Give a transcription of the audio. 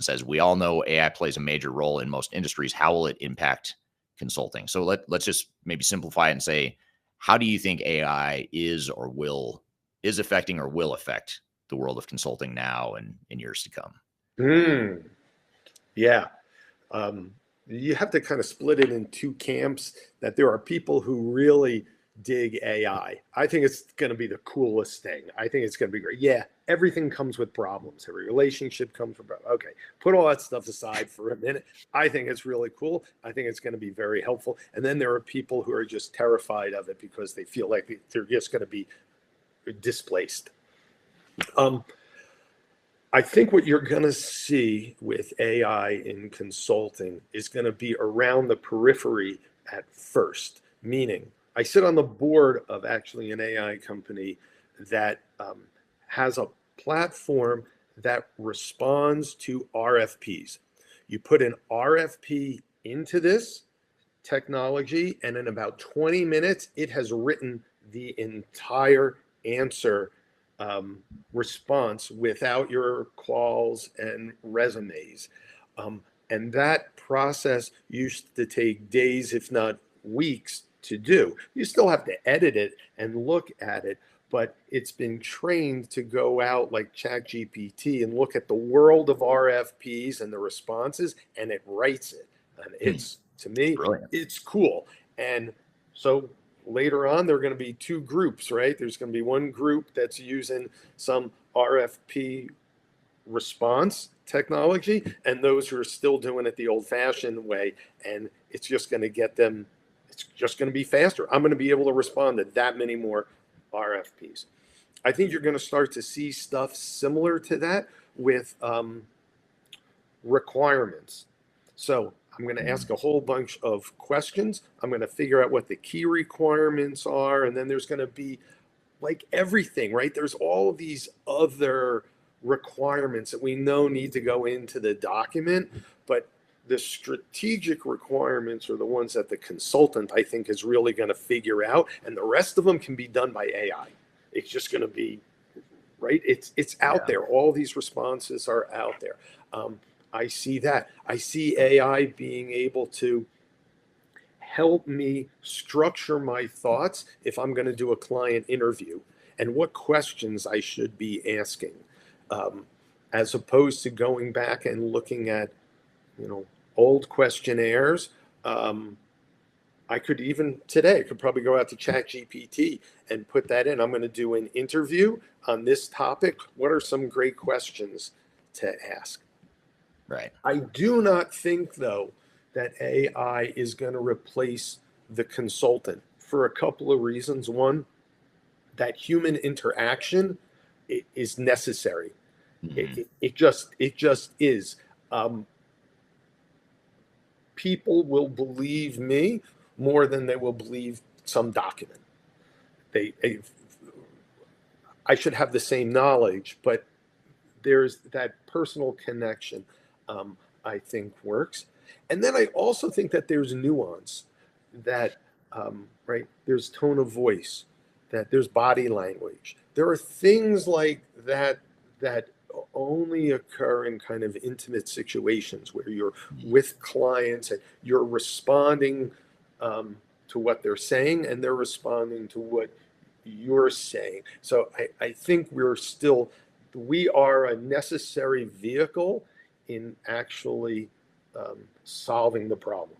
says, we all know AI plays a major role in most industries. How will it impact consulting? So let's just maybe simplify it and say, how do you think AI is affecting or will affect the world of consulting now and in years to come? Yeah. You have to kind of split it in two camps, that there are people who really dig AI. I think it's going to be the coolest thing. I think it's going to be great. Yeah, everything comes with problems. Every relationship comes with problems. Okay, put all that stuff aside for a minute. I think it's really cool. I think it's going to be very helpful. And then there are people who are just terrified of it because they feel like they're just going to be displaced. I think what you're going to see with AI in consulting is going to be around the periphery at first, meaning I sit on the board of actually an AI company that has a platform that responds to RFPs. You put an RFP into this technology, and in about 20 minutes, it has written the entire answer response without your calls and resumes. And that process used to take days, if not weeks, to do. You still have to edit it and look at it, but it's been trained to go out like ChatGPT and look at the world of RFPs and the responses, and it writes it. And it's, to me, brilliant. It's cool. And so later on, there are going to be two groups, right? There's going to be one group that's using some RFP response technology, and those who are still doing it the old-fashioned way, and it's just going to get them, it's just going to be faster. I'm going to be able to respond to that many more RFPs. I think you're going to start to see stuff similar to that with requirements. So I'm going to ask a whole bunch of questions. I'm going to figure out what the key requirements are. And then there's going to be like everything, right? There's all of these other requirements that we know need to go into the document. But the strategic requirements are the ones that the consultant, I think, is really going to figure out. And the rest of them can be done by AI. It's just going to be, right? It's out there. All these responses are out there. I see that. I see AI being able to help me structure my thoughts if I'm going to do a client interview and what questions I should be asking, as opposed to going back and looking at, old questionnaires. I could even today, I could probably go out to ChatGPT and put that in. I'm going to do an interview on this topic. What are some great questions to ask? Right. I do not think, though, that AI is going to replace the consultant for a couple of reasons. One, that human interaction is necessary. Mm-hmm. It just is. People will believe me more than they will believe some document. I should have the same knowledge, but there's that personal connection, I think works. And then I also think that there's nuance, that, right, there's tone of voice, that there's body language. There are things like that that only occur in kind of intimate situations where you're with clients and you're responding to what they're saying and they're responding to what you're saying. So I think we are a necessary vehicle in actually solving the problem.